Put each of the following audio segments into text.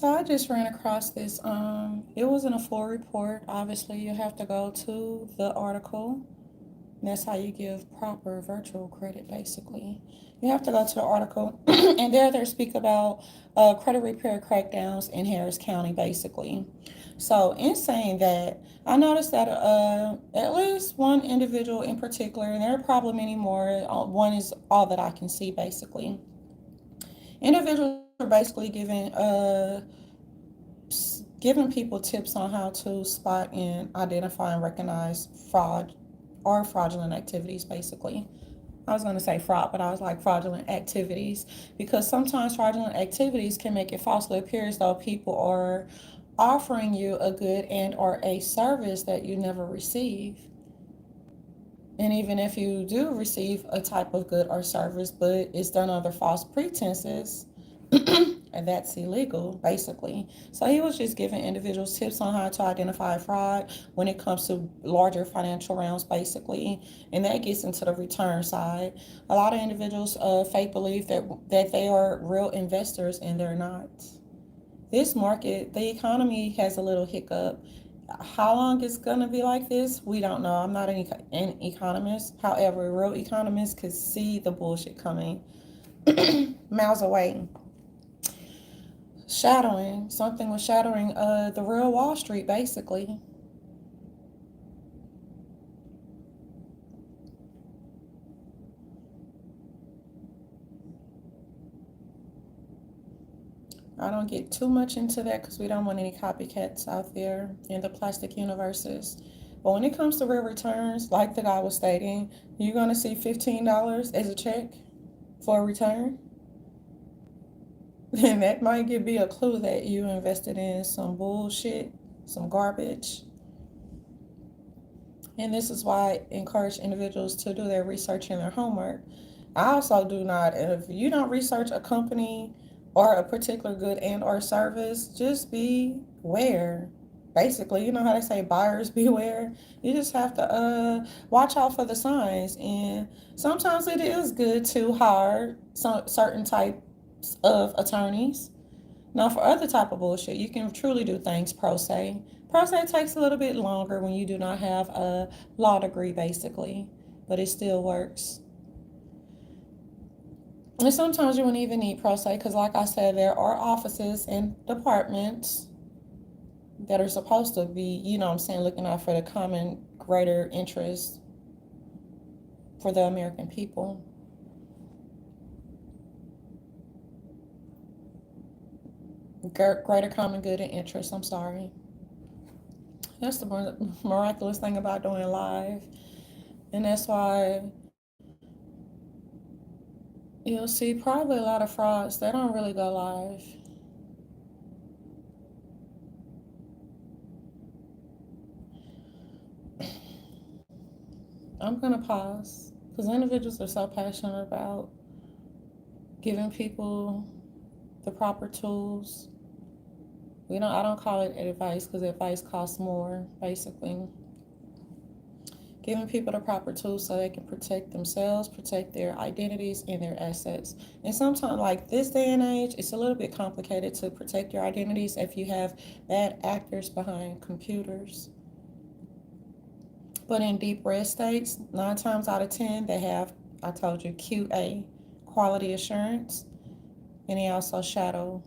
So I just ran across this. It wasn't a full report. Obviously, you have to go to the article. And that's how you give proper virtual credit, basically. You have to go to the article, and there they speak about credit repair crackdowns in Harris County, basically. So, in saying that, I noticed that at least one individual in particular, and there are probably many more, one is all that I can see, basically. Individuals are basically giving people tips on how to spot and identify and recognize fraud or fraudulent activities, basically. I was going to say fraud, but I was like fraudulent activities because sometimes fraudulent activities can make it falsely appear as though people are offering you a good and or a service that you never receive. And even if you do receive a type of good or service, but it's done under false pretenses, and that's illegal, basically. So he was just giving individuals tips on how to identify fraud when it comes to larger financial realms, basically, and that gets into the return side. A lot of individuals fake believe that they are real investors, and they're not. This market, the economy has a little hiccup. How long it's going to be like this, we don't know. I'm not an economist. However, real economists could see the bullshit coming miles away. Shadowing, something was shadowing the real Wall Street, basically. I don't get too much into that because we don't want any copycats out there in the plastic universes. But when it comes to real returns, like the guy was stating, you're going to see $15 as a check for a return. And that might be a clue that you invested in some bullshit, some garbage. And this is why I encourage individuals to do their research and their homework. I also do not, if you don't research a company or a particular good and or service, just beware. Basically, you know how they say buyers beware. You just have to watch out for the signs. And sometimes it is good to hire some certain types of attorneys. Now, for other type of bullshit, you can truly do things pro se. Pro se takes a little bit longer when you do not have a law degree, basically, but it still works. And sometimes you won't even need pro se because, like I said, there are offices and departments that are supposed to be, you know what I'm saying, looking out for the common greater interest for the American people. Greater common good and interest, I'm sorry. That's the miraculous thing about doing live. And that's why you'll see probably a lot of frauds. They don't really go live. I'm going to pause because individuals are so passionate about giving people the proper tools. I don't call it advice because advice costs more, basically. Giving people the proper tools so they can protect themselves, protect their identities and their assets. And sometimes, like this day and age, it's a little bit complicated to protect your identities if you have bad actors behind computers. But in deep red states, 9 times out of 10, they have, I told you, QA, quality assurance, and they also shadow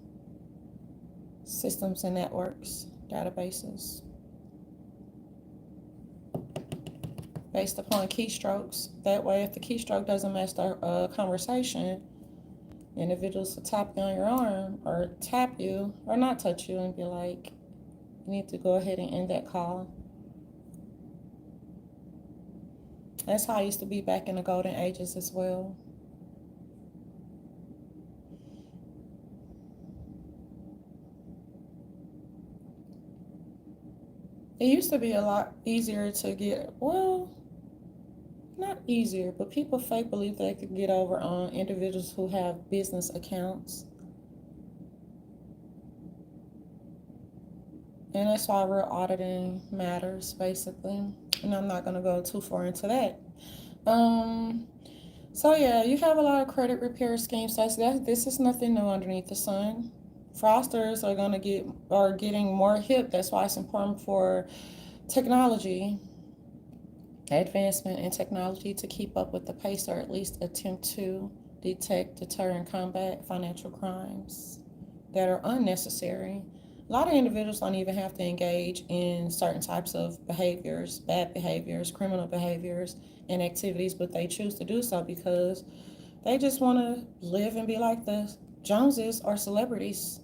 systems and networks, databases, based upon keystrokes. That way, if the keystroke doesn't match the conversation, individuals will tap you on your arm or tap you or not touch you and be like, you need to go ahead and end that call. That's how it used to be back in the golden ages as well. It used to be a lot easier to get, well, not easier, but people fake believe they could get over on individuals who have business accounts. And that's why real auditing matters, basically. And I'm not going to go too far into that. Um, so yeah, you have a lot of credit repair schemes. So this is nothing new underneath the sun. fraudsters are getting more hip. That's why it's important for technology, advancement in technology, to keep up with the pace, or at least attempt to detect, deter, and combat financial crimes that are unnecessary. A lot of individuals don't even have to engage in certain types of behaviors, bad behaviors, criminal behaviors, and activities, but they choose to do so because they just want to live and be like the Joneses or celebrities.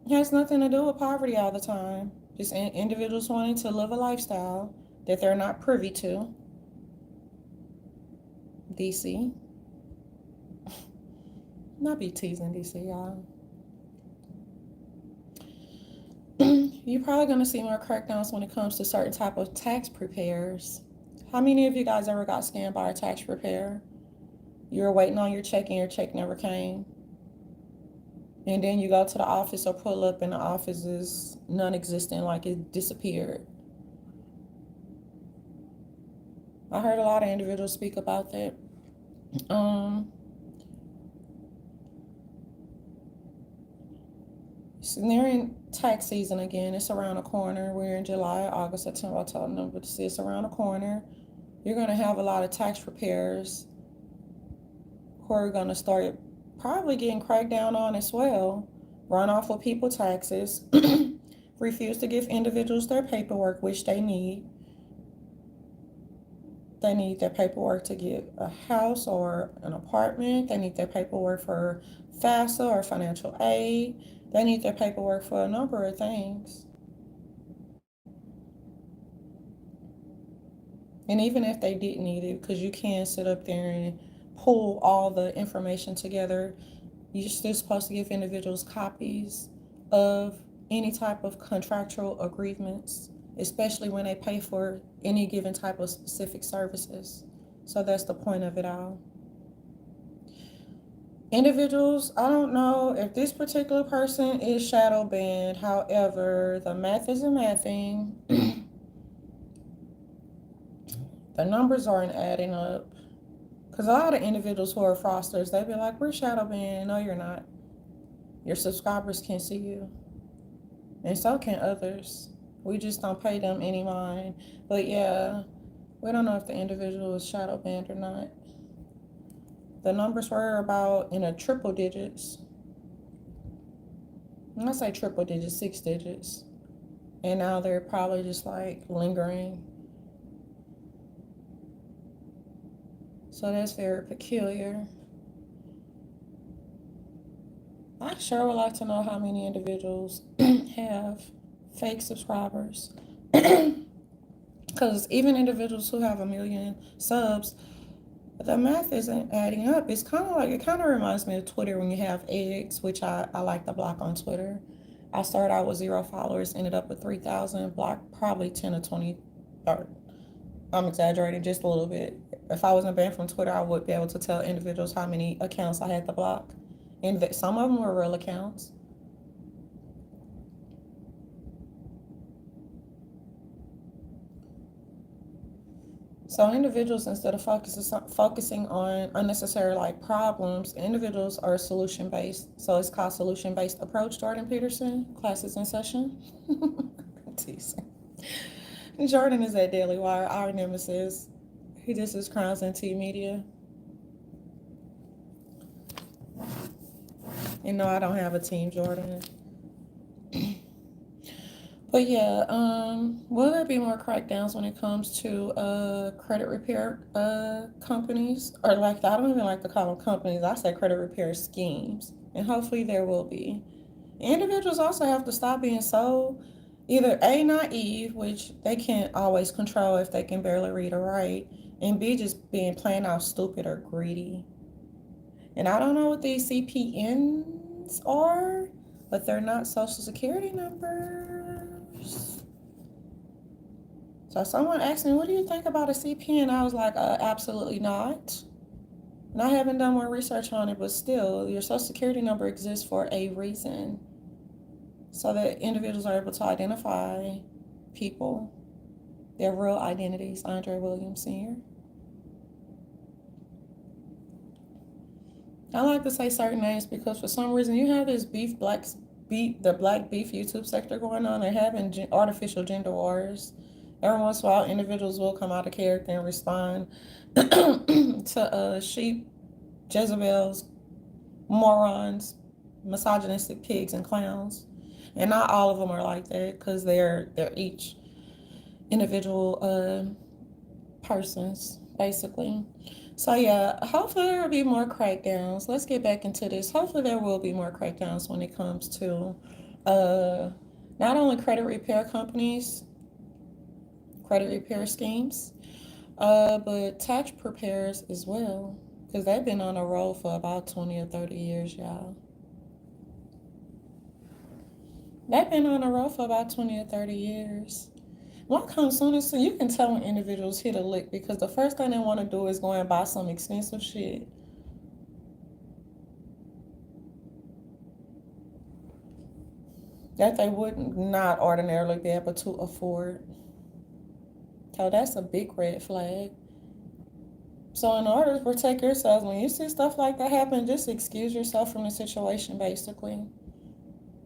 It has nothing to do with poverty all the time. Just individuals wanting to live a lifestyle that they're not privy to. DC. Not be teasing DC, y'all. You're probably going to see more crackdowns when it comes to certain type of tax preparers. How many of you guys ever got scammed by a tax preparer? You were waiting on your check and your check never came. And then you go to the office or pull up and the office is non-existent, like it disappeared. I heard a lot of individuals speak about that. So they're in tax season again. It's around the corner. We're in July, August, September, October, November. It's around the corner. You're going to have a lot of tax preparers who are going to start probably getting cracked down on as well. Run off with people's taxes. Refuse to give individuals their paperwork, which they need. They need their paperwork to get a house or an apartment. They need their paperwork for FAFSA or financial aid. They need their paperwork for a number of things. And even if they didn't need it, because you can sit up there and pull all the information together, you're still supposed to give individuals copies of any type of contractual agreements, especially when they pay for any given type of specific services. So that's the point of it all. Individuals, I don't know if this particular person is shadow banned. However, the math isn't mathing. The numbers aren't adding up. Because a lot of individuals who are fraudsters, they be like, we're shadow banned. No, you're not. Your subscribers can see you. And so can others. We just don't pay them any mind. But yeah, we don't know if the individual is shadow banned or not. The numbers were about in a triple digits. When I say triple digits, 6 digits. And now they're probably just like lingering. So that's very peculiar. I sure would like to know how many individuals have fake subscribers. Because even individuals who have 1 million subs, the math isn't adding up. It's kind of like, it kind of reminds me of Twitter when you have eggs, which I like to block on Twitter. I started out with 0 followers, ended up with 3,000, blocked probably 10 or 20, or I'm exaggerating just a little bit. If I wasn't banned from Twitter, I would be able to tell individuals how many accounts I had to block. And some of them were real accounts. So individuals, instead of focusing on unnecessary like problems, individuals are solution based. So it's called solution based approach. Jordan Peterson, classes in session. Teasing. Jordan is at Daily Wire, our nemesis. He just is Crowns and T Media. And no, I don't have a team, Jordan. But yeah, will there be more crackdowns when it comes to credit repair companies? Or like, I don't even like to call them companies. I say credit repair schemes. And hopefully there will be. Individuals also have to stop being so either A, naive, which they can't always control if they can barely read or write, and B, just being plain out stupid or greedy. And I don't know what these CPNs are, but they're not social security numbers. So someone asked me, what do you think about a CPN? I was like, absolutely not. And I haven't done more research on it, but still, your social security number exists for a reason. So that individuals are able to identify people, their real identities. Andre Williams Sr. I like to say certain names because for some reason you have this the black beef YouTube sector going on. They're having artificial gender wars. Every once in a while, individuals will come out of character and respond to sheep, Jezebels, morons, misogynistic pigs, and clowns. And not all of them are like that because they're each individual persons, basically. So yeah, hopefully there will be more crackdowns. Let's get back into this. Hopefully there will be more crackdowns when it comes to uh, not only credit repair companies, credit repair schemes, but tax preparers as well, because they've been on a roll for about 20 or 30 years, y'all. They've been on a roll for about 20 or 30 years. What comes soon as soon, you can tell when individuals hit a lick because the first thing they want to do is go and buy some expensive shit that they would not ordinarily be able to afford. So that's a big red flag. So in order to protect yourselves, when you see stuff like that happen, just excuse yourself from the situation, basically.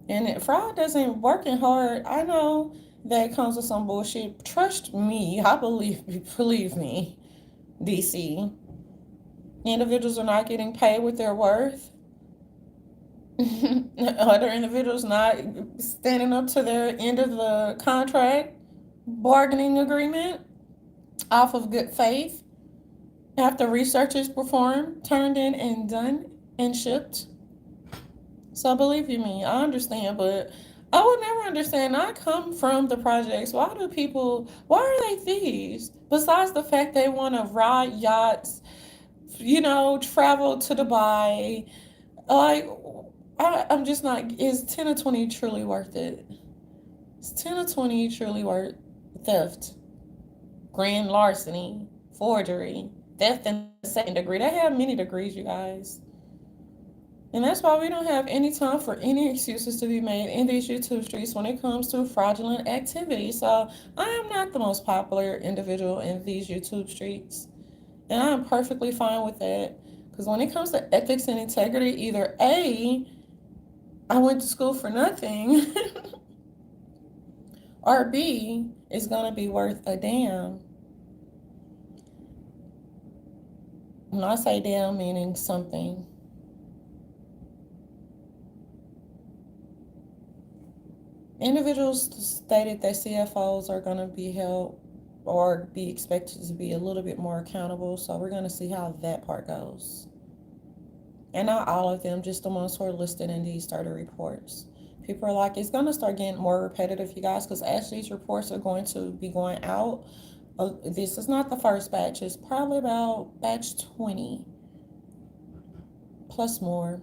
And fraud doesn't working hard. I know that comes with some bullshit. Trust me, I believe me, DC. Individuals are not getting paid with their worth. Other individuals not standing up to their end of the contract bargaining agreement off of good faith after research is performed, turned in, and done and shipped. So believe you me, I understand, but I would never understand. I come from the projects. Why are they thieves? Besides the fact they want to ride yachts, travel to Dubai. Like, I'm just not, is 10 or 20 truly worth it? Is 10 or 20 truly worth theft, grand larceny, forgery, theft in the second degree? They have many degrees, you guys. And that's why we don't have any time for any excuses to be made in these YouTube streets when it comes to fraudulent activity. So I am not the most popular individual in these YouTube streets. And I'm perfectly fine with that. Because when it comes to ethics and integrity, either A, I went to school for nothing, or B, is going to be worth a damn. When I say damn, meaning something. Individuals stated that CFOs are going to be held or be expected to be a little bit more accountable. So we're going to see how that part goes. And not all of them, just the ones who are listed in these 30 reports. People are like, it's going to start getting more repetitive, you guys, because as these reports are going to be going out, this is not the first batch. It's probably about batch 20 plus more,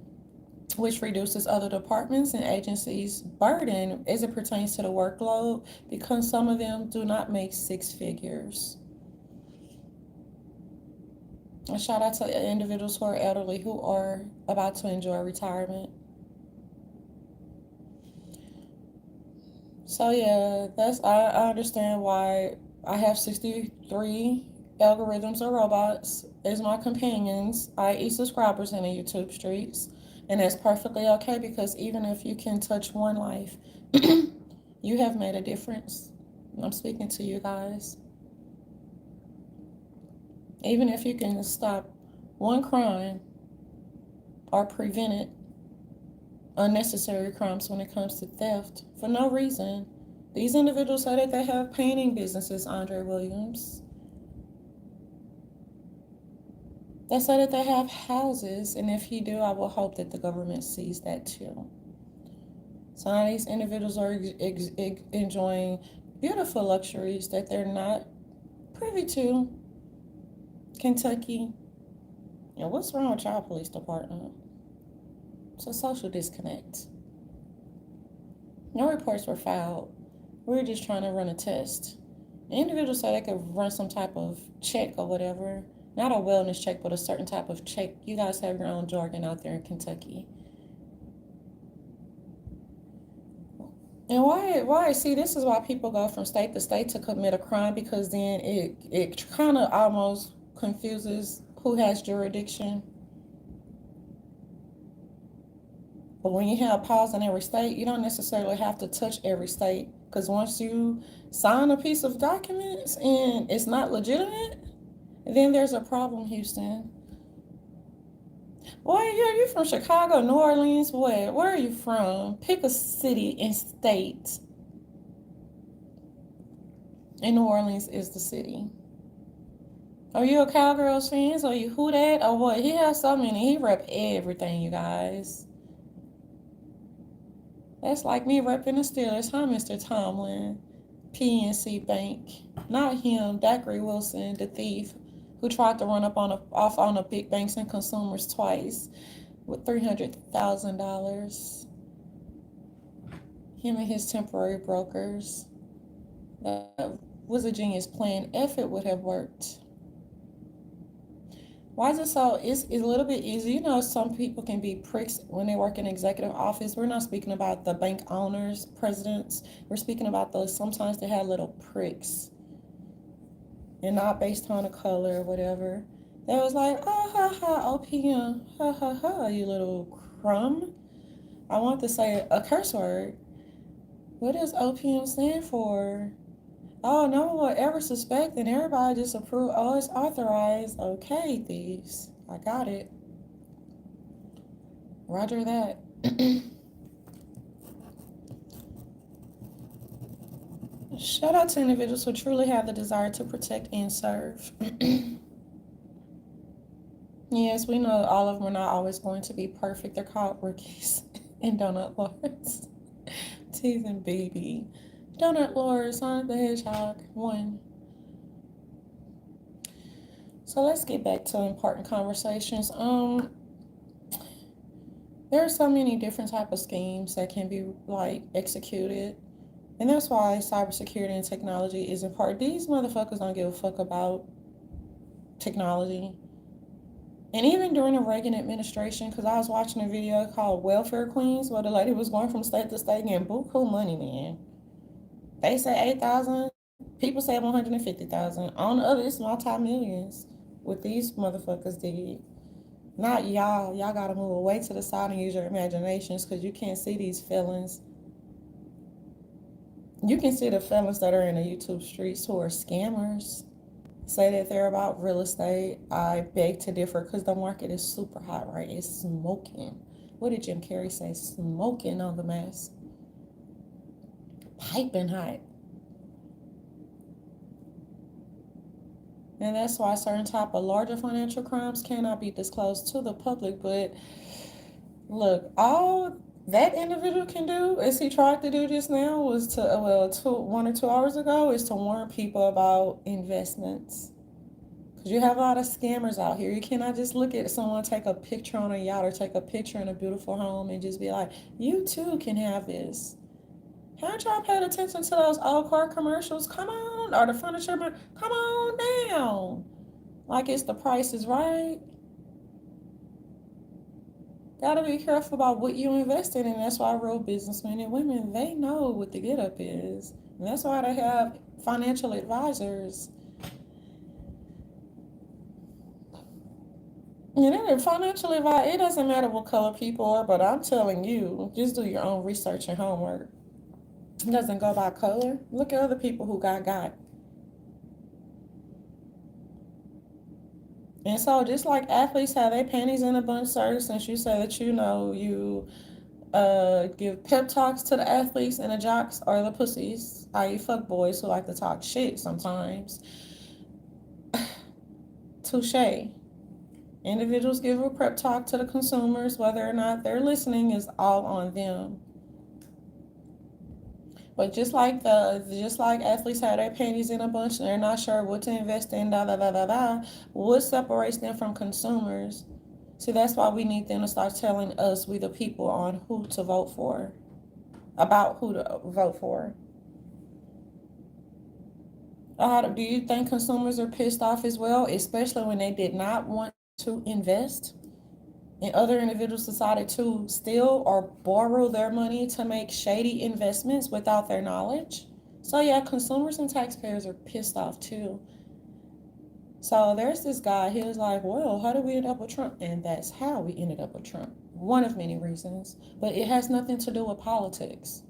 which reduces other departments and agencies' burden as it pertains to the workload because some of them do not make six figures. A shout out to individuals who are elderly who are about to enjoy retirement. So yeah, I understand why I have 63 algorithms or robots as my companions, i.e. subscribers in the YouTube streets. And that's perfectly okay because even if you can touch one life, you have made a difference. I'm speaking to you guys. Even if you can stop one crime or prevent it, unnecessary crimes when it comes to theft for no reason. These individuals say that they have painting businesses, Andre Williams. They say that they have houses, and if you do, I will hope that the government sees that too. So now these individuals are enjoying beautiful luxuries that they're not privy to. Kentucky. And what's wrong with y'all police department? It's a social disconnect. No reports were filed. We were just trying to run a test. The individuals said they could run some type of check or whatever. Not a wellness check, but a certain type of check. You guys have your own jargon out there in Kentucky. And why? See, this is why people go from state to state to commit a crime because then it kind of almost confuses who has jurisdiction. But when you have powers in every state, you don't necessarily have to touch every state. Because once you sign a piece of documents and it's not legitimate, then there's a problem, Houston. Boy, you from Chicago, New Orleans, what? Where are you from? Pick a city and state. And New Orleans is the city. Are you a Cowgirls fans? Are you who that? Or what? He has so many. He rep everything, you guys. That's like me repping the Steelers, huh, Mr. Tomlin? PNC Bank. Not him, Dacry Wilson, the thief, who tried to run off on a big banks and consumers twice with $300,000. Him and his temporary brokers. That was a genius plan if it would have worked. Why is it so? It's a little bit easy. You know, some people can be pricks when they work in executive office. We're not speaking about the bank owners, presidents. We're speaking about those. Sometimes they have little pricks. And not based on the color or whatever. They was like, oh, ha, ha, OPM. Ha, ha, ha, you little crumb. I want to say a curse word. What does OPM stand for? Oh, no one will ever suspect, and everybody just approve. Oh, it's authorized. Okay, thieves. I got it. Roger that. Shout out to individuals who truly have the desire to protect and serve. Yes, we know all of them are not always going to be perfect. They're called rookies and donut lords. Teeth and baby. Donut Lord, Sonic the Hedgehog, 1. So let's get back to important conversations. There are so many different type of schemes that can be like executed, and that's why cybersecurity and technology is important. These motherfuckers don't give a fuck about technology. And even during the Reagan administration, because I was watching a video called Welfare Queens, where the lady was going from state to state getting buku money, man. They say 8,000. People say 150,000. On the other, it's multi-millions. What these motherfuckers did. Not y'all. Y'all gotta move away to the side and use your imaginations, because you can't see these felons. You can see the felons that are in the YouTube streets who are scammers. Say that they're about real estate. I beg to differ, because the market is super hot, right? It's smoking. What did Jim Carrey say? Smoking on the mask. Piping hot. And that's why certain type of larger financial crimes cannot be disclosed to the public. But look, all that individual can do, as he tried to do just now, was to, 1 or 2 hours ago, is to warn people about investments. Because you have a lot of scammers out here. You cannot just look at someone take a picture on a yacht or take a picture in a beautiful home and just be like, you too can have this. Haven't y'all paid attention to those old car commercials? Come on, or the furniture, come on down. Like it's the price is right. Gotta be careful about what you invest in, and that's why real businessmen and women, they know what the get up is. And that's why they have financial advisors. You know, financial advice, it doesn't matter what color people are, but I'm telling you, just do your own research and homework. It doesn't go by color. Look at other people who got. And so just like athletes have their panties in a bunch, sir, since you say that you know you give pep talks to the athletes and the jocks or the pussies, i.e. fuck boys who like to talk shit sometimes. Touche. Individuals give a prep talk to the consumers. Whether or not they're listening is all on them. But just like athletes have their panties in a bunch and they're not sure what to invest in, what separates them from consumers? See, that's why we need them to start telling us, we the people, on who to vote for, about who to vote for. Do you think consumers are pissed off as well, especially when they did not want to invest and other individuals decided to steal or borrow their money to make shady investments without their knowledge? So yeah, consumers and taxpayers are pissed off too. So there's this guy, he was like, well, how did we end up with Trump? And that's how we ended up with Trump. one of many reasons, but it has nothing to do with politics.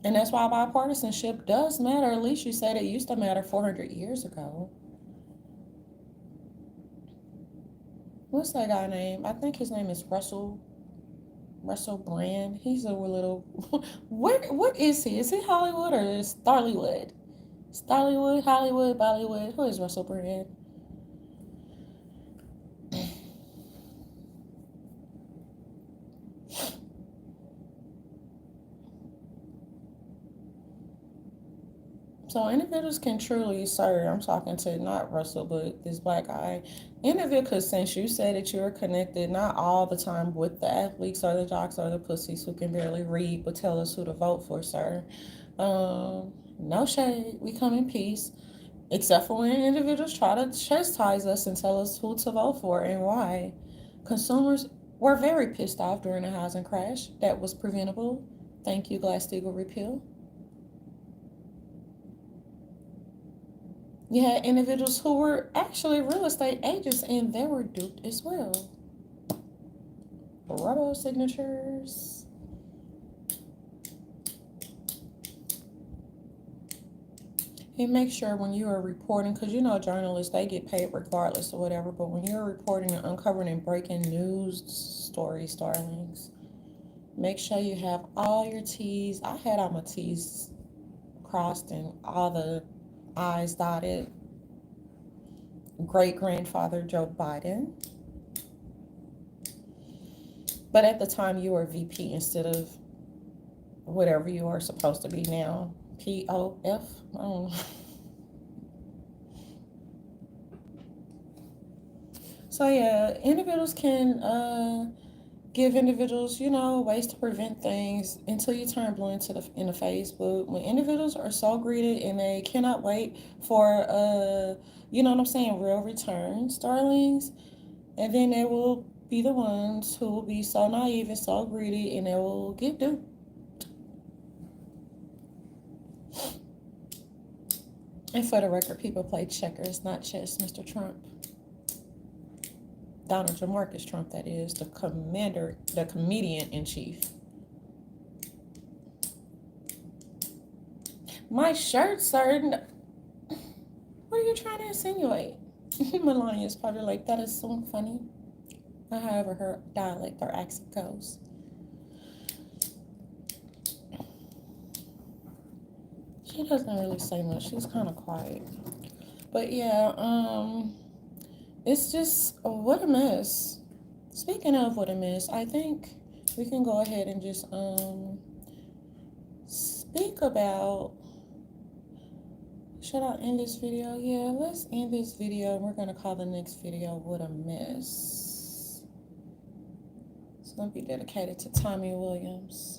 And that's why bipartisanship does matter. At least you said it used to matter 400 years ago. What's that guy name? I think his name is Russell Brand. He's a little. What is he? Is he Hollywood or is Starlywood? Starlywood, Hollywood, Bollywood. Who is Russell Brand? So individuals can truly, sir, I'm talking to not Russell, but this black guy. Individual, since you said that you are connected, not all the time with the athletes or the jocks or the pussies who can barely read, but tell us who to vote for, sir. No shade. We come in peace. Except for when individuals try to chastise us and tell us who to vote for and why. Consumers were very pissed off during the housing crash. That was preventable. Thank you, Glass-Steagall repeal. You had individuals who were actually real estate agents and they were duped as well. Robo signatures. And make sure when you are reporting, because you know journalists, they get paid regardless or whatever, but when you're reporting and uncovering and breaking news stories, darlings, make sure you have all your T's. I had all my T's crossed and all the I's dotted. Great-grandfather Joe Biden. But at the time, you were VP instead of whatever you are supposed to be now. POF? I don't know. So yeah, individuals can give individuals, ways to prevent things until you turn blue in the face. But when individuals are so greedy and they cannot wait for real returns, darlings, and then they will be the ones who will be so naive and so greedy and they will get duped. And for the record, people play checkers, not chess, Mr. Trump. Donald Jamarcus Trump, that is, the comedian in chief. My shirt, sir. What are you trying to insinuate? Melania's probably like, that is so funny. However her dialect or accent goes. She doesn't really say much. She's kind of quiet. But yeah, it's just, what a mess. Speaking of what a mess, I think we can go ahead and just speak about, should I end this video? Yeah, let's end this video. We're going to call the next video What a Mess. It's going to be dedicated to Tommy Williams.